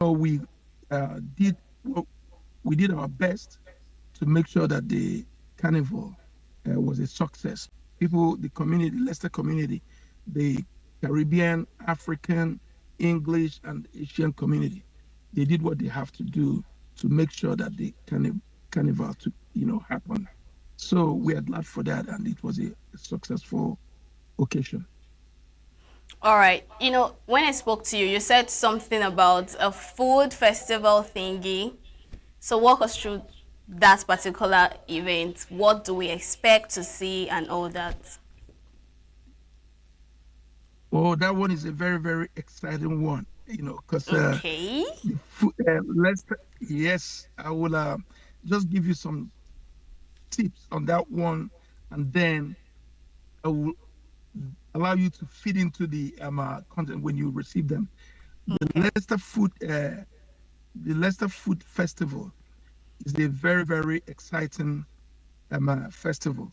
So did well, we did our best to make sure that the carnival was a success. People, the community, Leicester community, the Caribbean, African, English, and Asian community, they did what they have to do to make sure that the carnival to happen. So we are glad for that, and it was a successful occasion. All right. When I spoke to you, you said something about a food festival thingy. So walk us through that particular event. What do we expect to see and all that? Oh, that one is a very, very exciting one, because Okay. yes, I will just give you some tips on that one, and then I will allow you to feed into the content when you receive them. The Okay. Leicester Food, the Leicester Food Festival is a very, very exciting festival.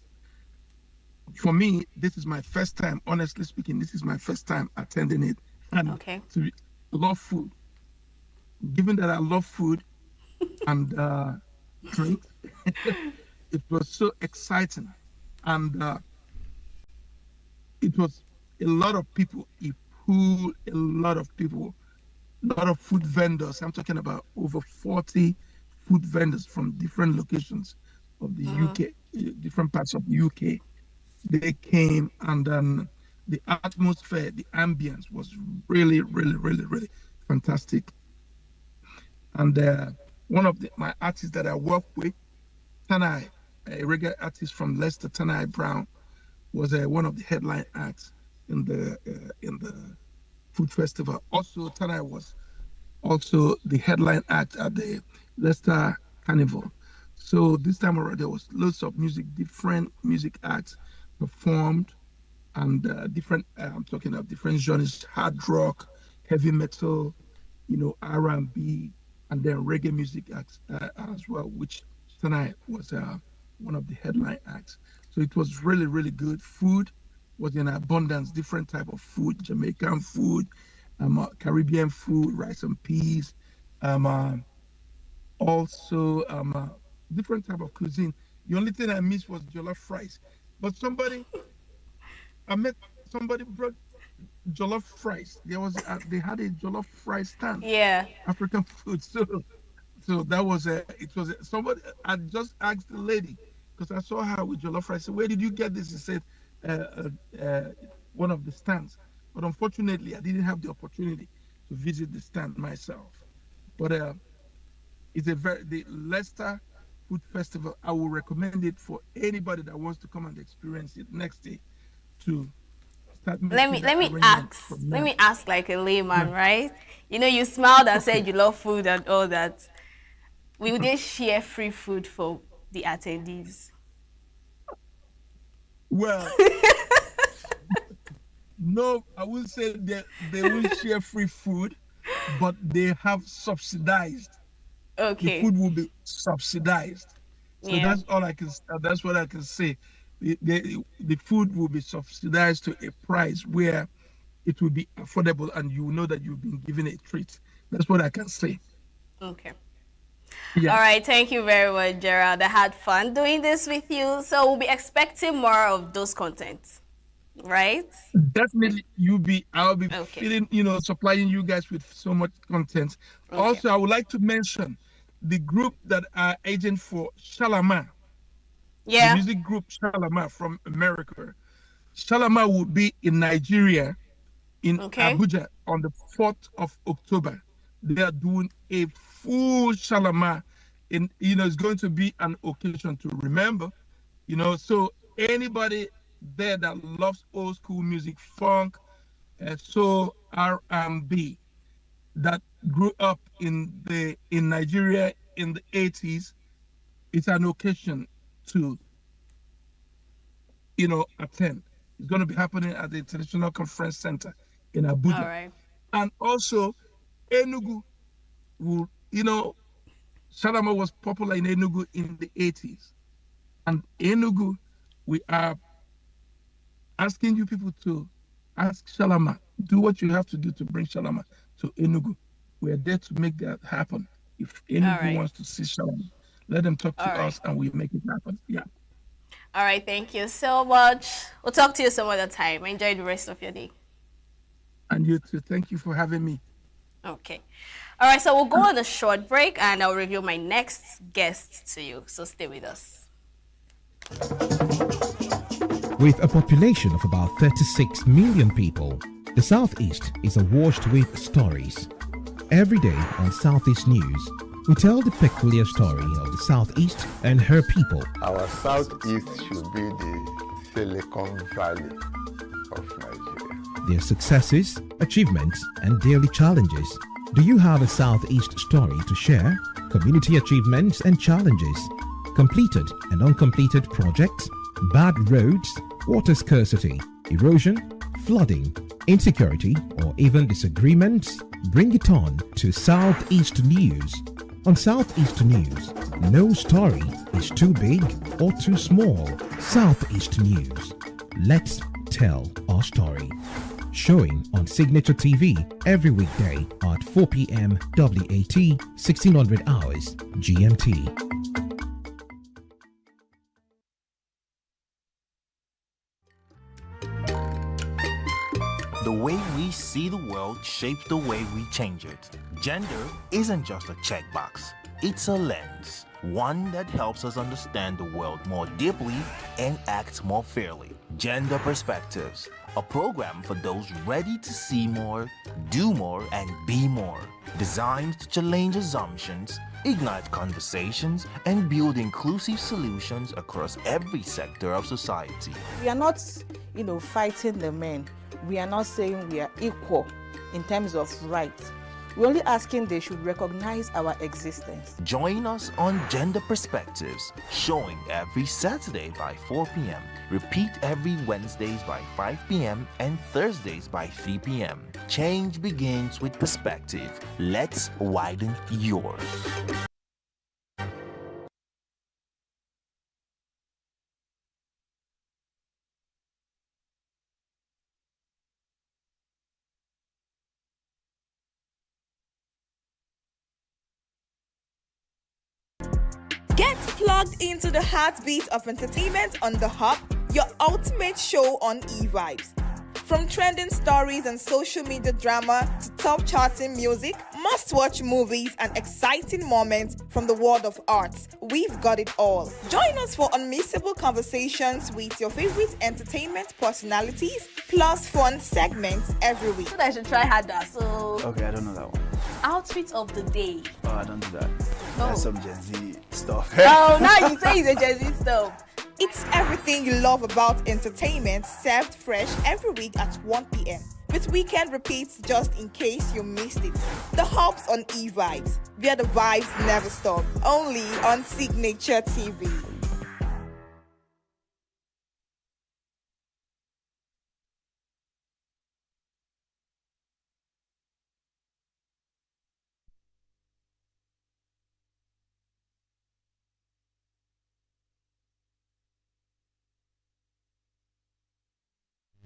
For me, this is my first time. Honestly speaking, this is my first time attending it, and Okay. to love food. Given that I love food and drinks, it was so exciting, and it was a lot of people. It pulled a lot of people, a lot of food vendors. I'm talking about over 40 food vendors from different locations of the Mm-hmm. UK, different parts of the UK. They came, and the atmosphere, the ambience was really, really, really, really fantastic. And one of my artists that I work with, Tanai, a reggae artist from Leicester, Tanai Brown, was one of the headline acts in the food festival. Also, Tanai was also the headline act at the Leicester Carnival. So this time around, there was lots of music, different music acts performed, and different. I'm talking of different genres: hard rock, heavy metal, R&B, and then reggae music acts as well, which tonight was one of the headline acts. So it was really, really good. Food was in abundance, different type of food: Jamaican food, Caribbean food, rice and peas, um, uh, also different type of cuisine. The only thing I missed was jollof rice. But I met somebody brought jollof fries. They had a jollof fry stand, Yeah. African food. So that was somebody. I just asked the lady because I saw her with jollof rice. I said, "Where did you get this?" She said, uh, uh, uh, "One of the stands." But unfortunately, I didn't have the opportunity to visit the stand myself. But it's the Leicester Food Festival. I will recommend it for anybody that wants to come and experience it next day to start Let making me the let me arrangement ask. from Let now. me ask like a layman, Right. right? You smiled and Okay. said you love food and all that. Will they share free food for the attendees? Well, no, I would say they will share free food, but they have subsidized. The Okay. food will be subsidized. So Yeah. that's what I can say. The food will be subsidized to a price where it will be affordable, and you know that you've been given a treat. That's what I can say. Okay. All Yeah. right. Thank you very much, Gerald. I had fun doing this with you. So we'll be expecting more of those contents, right? Definitely, I'll be Okay. feeling, supplying you guys with so much content. Okay. Also, I would like to mention the group that are agent for Shalama, the Yeah. music group Shalama from America. Shalama will be in Nigeria, in Okay. Abuja on the 4th of October. They are doing a full Shalama. It's going to be an occasion to remember, so anybody there that loves old school music, funk, soul, R&B, that grew up in Nigeria in the 80s, it's an occasion to attend. It's going to be happening at the International Conference Center in All Abuja. right. And also, Enugu will, Salama was popular in Enugu in the 80s. And Enugu, we are asking you people to ask Shalama, do what you have to do to bring Shalama to Enugu. We're there to make that happen. If All anyone right. wants to see Shalom, let them talk All to right. us and we'll make it happen. Yeah. All right. Thank you so much. We'll talk to you some other time. Enjoy the rest of your day. And you too. Thank you for having me. Okay. All right. So we'll go on a short break and I'll reveal my next guest to you. So stay with us. With a population of about 36 million people, the Southeast is awash with stories. Every day on Southeast News, we tell the peculiar story of the Southeast and her people. Our southeast should be the Silicon Valley of Nigeria. Their successes, achievements, and daily challenges. Do you have a Southeast story to share? Community achievements and challenges, completed and uncompleted projects, bad roads, water scarcity, erosion, flooding, insecurity, or even disagreements? Bring it on to Southeast News. On Southeast News, no story is too big or too small. Southeast News. Let's tell our story. Showing on Signature TV every weekday at 4 p.m. WAT, 1600 hours GMT. The way we see the world shapes the way we change it. Gender isn't just a checkbox, it's a lens, one that helps us understand the world more deeply and act more fairly. Gender Perspectives, a program for those ready to see more, do more, and be more. Designed to challenge assumptions, ignite conversations, and build inclusive solutions across every sector of society. We are not, fighting the men. We are not saying we are equal in terms of rights. We're only asking they should recognize our existence. Join us on Gender Perspectives, showing every Saturday by 4 p.m. Repeat every Wednesdays by 5 p.m. and Thursdays by 3 p.m. Change begins with perspective. Let's widen yours. Get plugged into the heartbeat of entertainment on The Hub, your ultimate show on e-vibes. From trending stories and social media drama to top charting music, must-watch movies and exciting moments from the world of arts, we've got it all. Join us for unmissable conversations with your favorite entertainment personalities, plus fun segments every week. I should try harder. So, Okay, I don't know that one. outfit of the day. Oh, I don't do that. Oh. That's some Gen Z stuff. Oh, now you say it's a Gen Z stuff. It's everything you love about entertainment, served fresh every week at 1 p.m. with weekend repeats just in case you missed it. The Hubs on e-vibes, where the vibes never stop. Only on Signature TV.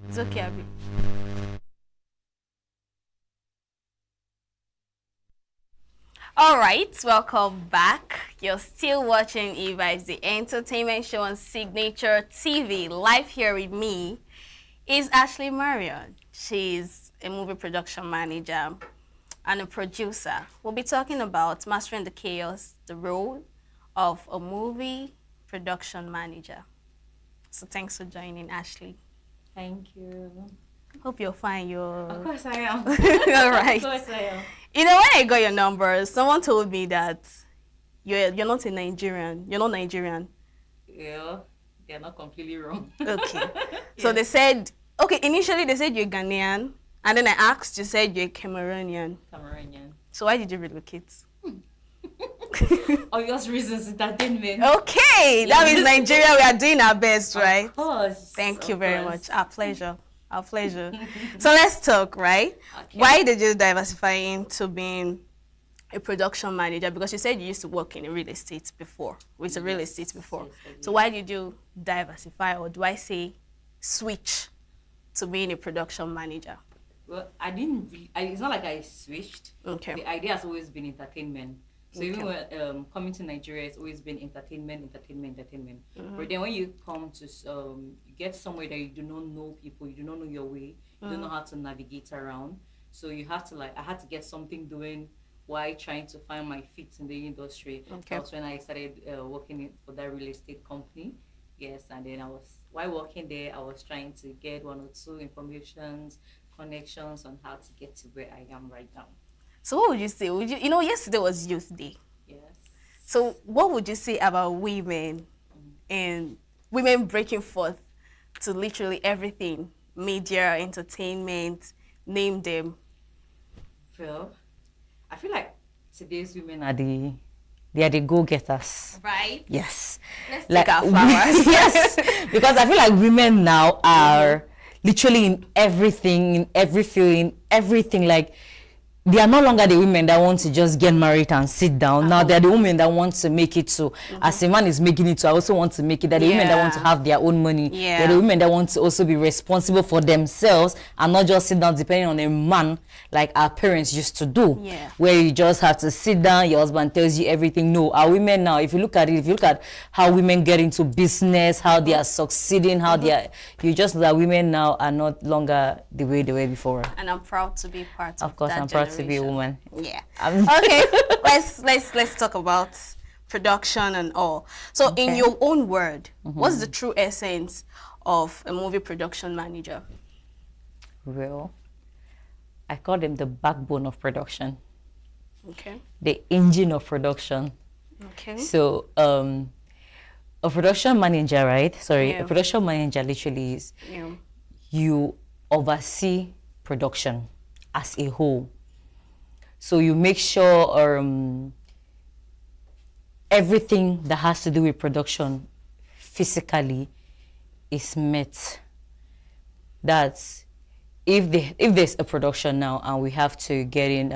It's okay, Abby. All right, welcome back. You're still watching E-Vibes, the entertainment show on Signature TV. Live here with me is Ashley Marion. She's a movie production manager and a producer. We'll be talking about mastering the chaos, the role of a movie production manager. So thanks for joining, Ashley. Thank you. Hope you're fine. Of course I am. All right. Of course I am. You know, when I got your number, someone told me that you're not a Nigerian. You're not Nigerian. Yeah, they're not completely wrong. Okay. So they said, okay, initially they said you're Ghanaian, and then I asked, you said you're Cameroonian. Cameroonian. So why did you relocate? Obvious reasons, entertainment. Okay, that means Nigeria, we are doing our best, right? Of course. Thank you of very course. much. Our pleasure. Our pleasure. So let's talk, right? Okay. Why did you diversify into being a production manager? Because you said you used to work in real estate before, with a real estate before. yes, I did. So why did you diversify, or do I say switch to being a production manager? Well, I didn't really, it's not like I switched. Okay. The idea has always been entertainment. So even Okay. when coming to Nigeria, it's always been entertainment. But then when you come to you get somewhere that you do not know people, you do not know your way, you don't know how to navigate around. So you have to I had to get something doing while trying to find my feet in the industry. Okay. That's when I started working for that real estate company. Yes, and then while working there, I was trying to get one or two informations, connections on how to get to where I am right now. So what would you say? Yesterday was Youth Day. Yes. So what would you say about women and women breaking forth to literally everything, media, entertainment, name them? Well, I feel like today's women are the go-getters. Right. Yes. Let's take our flowers. Yes. Because I feel like women now are literally in everything, in every field, in everything. Like, they are no longer the women that want to just get married and sit down. Now they're the women that want to make it too. As a man is making it too, I also want to make it. They're the women that want to have their own money. Yeah. They're the women that want to also be responsible for themselves and not just sit down depending on a man like our parents used to do. Yeah. Where you just have to sit down, your husband tells you everything. No, our women now, if you look at how women get into business, how they are succeeding, how they are, you just know that women now are not longer the way they were before. And I'm proud to be part of Of course, that I'm proud to be a generation. woman. Yeah. Okay. let's talk about production and all. So in your own word, what's the true essence of a movie production manager? Well, I call them the backbone of production, Okay. the engine of production. Okay. So, a production manager, right? Sorry, Yeah. a production manager literally is Yeah. you oversee production as a whole. So you make sure everything that has to do with production physically is met. That's if there's a production now and we have to get in